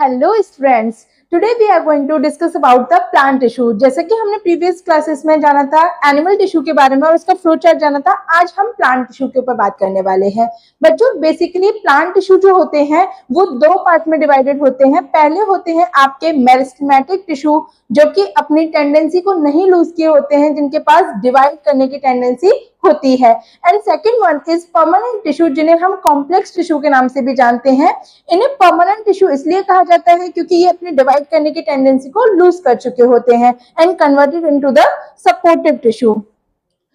Hello students, today we are going to discuss about the plant tissue. जैसे कि हमने previous classes में जाना था एनिमल टिश्यू के बारे में और उसका फ्लो चार्ट जाना था, आज हम प्लांट टिश्यू के ऊपर बात करने वाले हैं। बच्चों, बेसिकली प्लांट टिश्यू जो होते हैं वो दो पार्ट में डिवाइडेड होते हैं। पहले होते हैं आपके मेरिस्टेमेटिक टिश्यू, जो कि अपनी टेंडेंसी को नहीं लूज किए होते हैं, जिनके पास डिवाइड करने की टेंडेंसी होती है। And second one is permanent tissue, जिन्हें हम कॉम्प्लेक्स टिश्यू के नाम से भी जानते हैं। इन्हें परमानेंट टिश्यू इसलिए कहा जाता है क्योंकि ये अपने डिवाइड करने की टेंडेंसी को लूज कर चुके होते हैं and converted into the supportive tissue.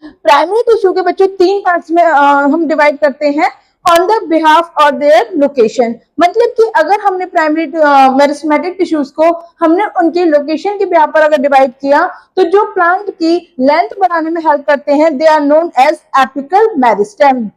Primary tissue के बच्चों तीन पार्ट्स में हम डिवाइड करते हैं ऑन द बिहाफ और देयर लोकेशन। मतलब कि अगर हमने प्राइमरी मेरिस्टेमेटिक टिश्यूज को हमने उनके लोकेशन के बिहाफ पर अगर डिवाइड किया, तो जो प्लांट की लेंथ बढ़ाने में हेल्प करते हैं they are known as apical meristem.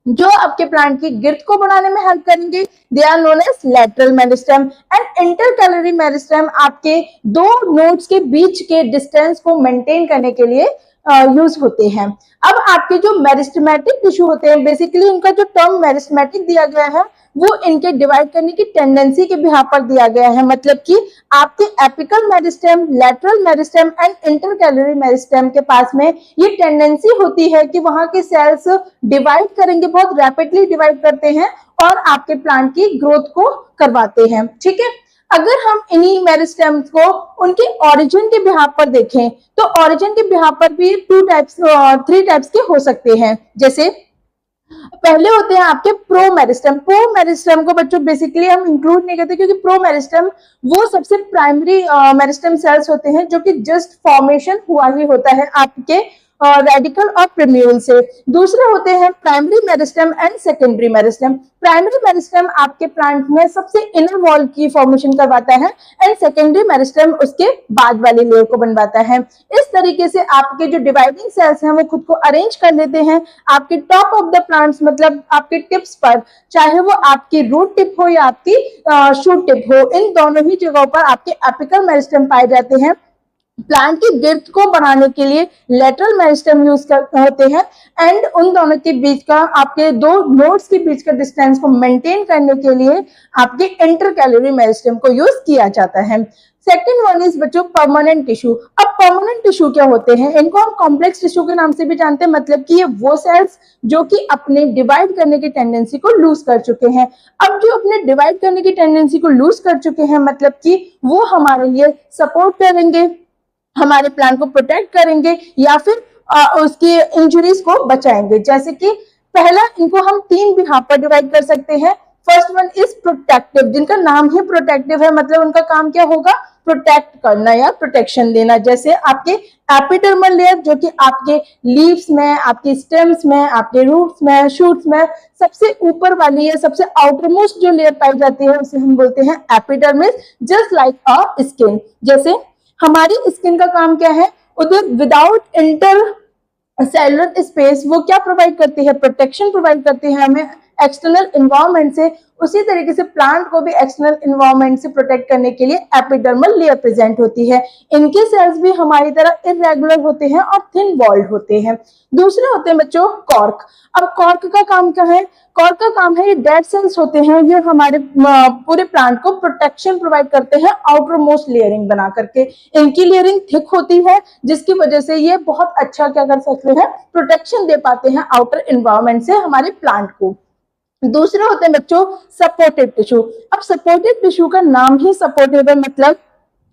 जो आपके प्लांट की गिर्द को बढ़ाने में हेल्प करेंगे they are known as lateral meristem. And intercalary meristem आपके दो नोड्स के बीच के डिस्टेंस को मेंटेन करने के लिए यूज होते हैं। अब आपके जो मेरिस्टेमेटिक टिश्यू होते हैं, बेसिकली इनका जो टर्म मेरिस्टेमेटिक दिया गया है वो इनके डिवाइड करने की टेंडेंसी के बिहाफ पर दिया गया है। मतलब कि आपके apical meristem, lateral meristem and intercalary meristem के पास में ये टेंडेंसी होती है कि वहां के सेल्स डिवाइड करेंगे, बहुत रैपिडली डिवाइड करते हैं और आपके प्लांट की ग्रोथ को करवाते हैं। ठीक है, अगर हम इन्हीं मेरिस्टेम्स को उनके ओरिजिन के बिहाफ पर देखें, तो ओरिजिन के बिहाफ पर भी थ्री टाइप्स के हो सकते हैं। जैसे पहले होते हैं आपके प्रो मेरिस्टेम। प्रो मेरिस्टेम को बच्चों बेसिकली हम इंक्लूड नहीं करते, क्योंकि प्रो मेरिस्टेम वो सबसे प्राइमरी मेरिस्टेम सेल्स होते हैं जो कि जस्ट फॉर्मेशन हुआ ही होता है आपके रेडिकल और प्रिम्यूल से। दूसरे होते हैं primary meristem and secondary meristem. Primary meristem आपके प्लांट में सबसे इनर वॉल की फॉर्मेशन करवाता है एंड सेकेंडरी मेरिस्टेम उसके बाद वाली लेयर को बनवाता है। इस तरीके से आपके जो डिवाइडिंग सेल्स हैं वो खुद को अरेंज कर लेते हैं आपके टॉप ऑफ द प्लांट्स, मतलब आपके टिप्स पर, चाहे वो आपकी रूट टिप हो या आपकी शूट टिप हो। इन दोनों ही जगहों पर आपके एपिकल मेरिस्टेम पाए जाते हैं। प्लांट की गिर्द को बढ़ाने के लिए लेटरल मेरिस्टेम यूज होते हैं एंड उन दोनों के बीच का, आपके दो नोड्स के बीच का डिस्टेंस को मेंटेन करने के लिए आपके इंटरकैलरी मेरिस्टेम को यूज किया जाता है। सेकेंड वन इज बच्चों परमानेंट टिश्यू। अब परमानेंट टिश्यू क्या होते हैं? इनको हम कॉम्प्लेक्स टिश्यू के नाम से भी जानते हैं। मतलब कि ये वो सेल्स जो कि अपने डिवाइड करने की टेंडेंसी को लूज कर चुके हैं। अब जो अपने डिवाइड करने की टेंडेंसी को लूज कर चुके हैं, मतलब कि वो हमारे लिए सपोर्ट करेंगे, हमारे प्लांट को प्रोटेक्ट करेंगे या फिर उसकी इंजुरीज को बचाएंगे। जैसे कि पहला, इनको हम तीन बिहाफ पर डिवाइड कर सकते हैं। फर्स्ट वन इज प्रोटेक्टिव, जिनका नाम ही प्रोटेक्टिव है, मतलब उनका काम क्या होगा? प्रोटेक्ट करना या प्रोटेक्शन देना। जैसे आपके एपिडर्मल लेयर, जो कि आपके लीव्स में, आपके स्टेम्स में, आपके रूट्स में, शूट्स में सबसे ऊपर वाली या सबसे आउटरमोस्ट जो लेयर पाई जाती है उसे हम बोलते हैं एपिडर्मिस, जस्ट लाइक अ स्किन। जैसे हमारी स्किन का काम क्या है? उधर विदाउट इंटर सेलुलर स्पेस वो क्या प्रोवाइड करती है? प्रोटेक्शन प्रोवाइड करती है हमें एक्सटर्नल एनवायरनमेंट से। उसी तरीके से प्लांट को भी एक्सटर्नल एनवायरनमेंट से प्रोटेक्ट करने के लिए एपिडर्मल लेयर प्रेजेंट होती है। इनके सेल्स भी हमारी तरह इरेगुलर होते हैं और थिन वॉल्ड होते हैं। दूसरे होते हैं बच्चों कॉर्क। अब कॉर्क का काम क्या है? कॉर्क का काम है, ये डेड सेल्स होते हैं, ये हमारे पूरे प्लांट को प्रोटेक्शन प्रोवाइड करते हैं आउटर मोस्ट लेयरिंग बना करके। इनकी लेयरिंग थिक होती है, जिसकी वजह से ये बहुत अच्छा क्या कर सकते हैं? प्रोटेक्शन दे पाते हैं आउटर एनवायरनमेंट से हमारे प्लांट को। दूसरे होते हैं बच्चों सपोर्टिव टिश्यू। अब सपोर्टिव टिश्यू का नाम ही सपोर्टिव है, मतलब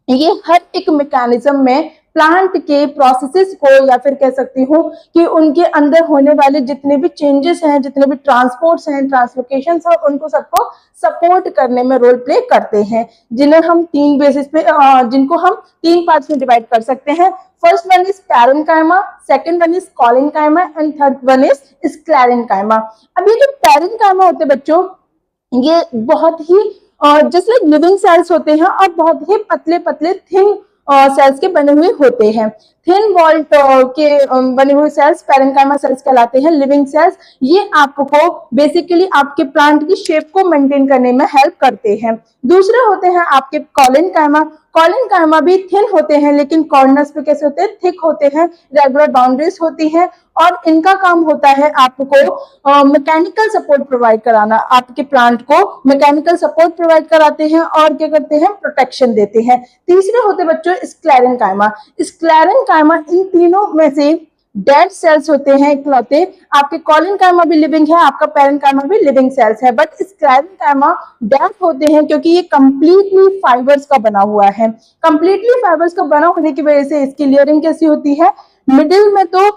ये हर एक मैकेनिज्म में प्लांट के प्रोसेसेस को, या फिर कह सकती हूँ कि उनके अंदर होने वाले जितने भी चेंजेस हैं, जितने भी ट्रांसपोर्ट्स हैं, ट्रांसलोकेशंस हैं, उनको सबको सपोर्ट करने में रोल प्ले करते हैं, जिन्हें हम तीन बेसिस पे जिनको हम तीन पार्ट्स में डिवाइड कर सकते हैं। First one is parenchyma, second one is collenchyma and third one is sclerenchyma. अब ये जो पैरेन्काइमा होते हैं बच्चों, ये बहुत ही जैसे लिविंग सेल्स होते हैं और बहुत ही पतले पतले थिन सेल्स के बने हुए होते हैं। थिन वॉल्ड के बने हुए सेल्स पैरेन्काइमा सेल्स कहलाते हैं, लिविंग सेल्स। ये आपको बेसिकली आपके प्लांट की शेप को मेंटेन करने में हेल्प करते हैं। दूसरे होते हैं आपके कॉलिनकाइमा। कॉलिनकाइमा भी थिन होते हैं, लेकिन कॉर्नर्स पे कैसे होते हैं, थिक होते हैं, रेगुलर बाउंड्रीज होती हैं, और इनका काम होता है आपको मैकेनिकल सपोर्ट प्रोवाइड कराना। आपके प्लांट को मैकेनिकल सपोर्ट प्रोवाइड कराते हैं और क्या करते हैं, प्रोटेक्शन देते हैं। तीसरे होते बच्चों स्क्लेरेन्काइमा। स्क्लेरेन्काइमा इन तीनों में से डेड सेल्स होते हैं इकलौते। आपके कॉलिनकाइमा भी लिविंग है, आपका पैरेन्काइमा भी लिविंग सेल्स है, बट स्क्लेरेन्काइमा डेड होते हैं क्योंकि ये कंप्लीटली फाइबर्स का बना हुआ है। कंप्लीटली फाइबर्स का बना होने की वजह से इसकी लेयरिंग कैसी होती है, मिडिल में तो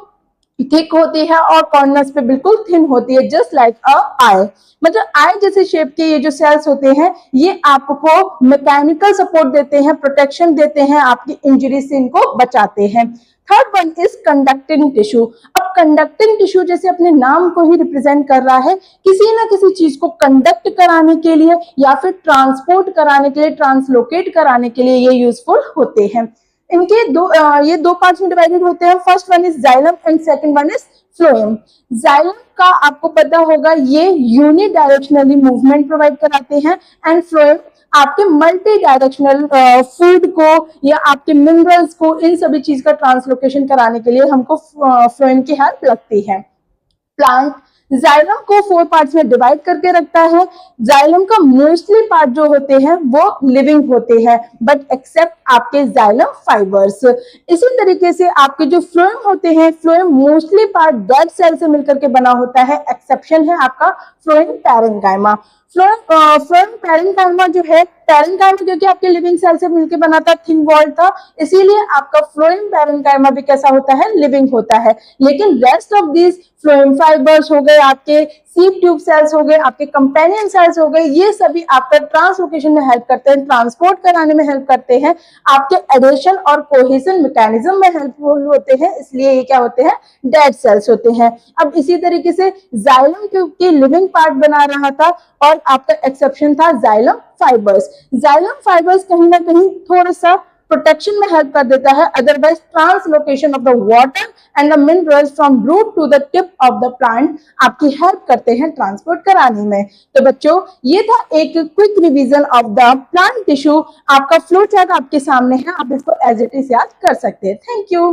थिक होती है और कॉर्नर्स पे बिल्कुल थिन होती है, जस्ट लाइक अ आई। मतलब आई जैसे शेप के ये जो सेल्स होते हैं, ये आपको मैकेनिकल सपोर्ट देते हैं, प्रोटेक्शन देते हैं, आपकी इंजरी से इनको बचाते हैं। Third one is conducting tissue. अब कंडक्टिंग टिश्यू जैसे अपने नाम को ही रिप्रेजेंट कर रहा है, किसी ना किसी चीज को कंडक्ट कराने के लिए या फिर ट्रांसपोर्ट कराने के लिए, ट्रांसलोकेट कराने के लिए ये यूजफुल होते हैं। इनके ये दो पार्ट्स में डिवाइडेड होते हैं। First one is xylem and second one is phloem. Xylem का आपको पता होगा ये यूनि डायरेक्शनली मूवमेंट प्रोवाइड कराते हैं, एंड फ्लोएम आपके मल्टी डायरेक्शनल फूड को या आपके मिनरल्स को, इन सभी चीज का ट्रांसलोकेशन कराने के लिए हमको फ्लोएम की हेल्प लगती है। प्लांट जाइलम को 4 पार्ट्स में डिवाइड करके रखता है। जाइलम का मोस्टली पार्ट जो होते हैं वो लिविंग होते हैं, बट एक्सेप्ट आपके जाइलम फाइबर्स। इसी तरीके से आपके जो फ्लोएम होते हैं, phloem mostly part dead cell से मिलकर के बना होता है, एक्सेप्शन है आपका फ्लोएम पैरेन्काइमा। फ्लोएम पैरेन्काइमा जो है, पैरेन्काइमा क्योंकि आपके लिविंग सेल से मिलकर बना था, थिन वॉल्ड था, इसीलिए आपका फ्लोएम पैरेन्काइमा भी कैसा होता है, लिविंग होता है। लेकिन rest of this phloem fibres हो गए, आपके सीप ट्यूब सेल्स हो गए, आपके कंपेनियन सेल्स हो गए, ये सभी आपका ट्रांसलोकेशन में हेल्प करते हैं, ट्रांसपोर्ट कराने में हेल्प करते हैं, आपके एडेशन और कोहेशन मैकेनिज्म में हेल्पफुल होते हैं, इसलिए ये क्या होते हैं, डेड सेल्स होते हैं। अब इसी तरीके से जाइलम क्योंकि लिविंग पार्ट बना रहा था और आपका एक्सेप्शन था जाइलम फाइबर्स। जाइलम फाइबर्स कहीं ना कहीं थोड़ा सा प्रोटेक्शन में हेल्प कर देता है, otherwise translocation of the water and the minerals from root to the tip of the plant आपकी हेल्प करते हैं ट्रांसपोर्ट कराने में। तो बच्चों ये था एक quick revision of the plant tissue. आपका फ्लो चार्ट आपके सामने है, आप इसको एज इट इज याद कर सकते हैं। Thank you.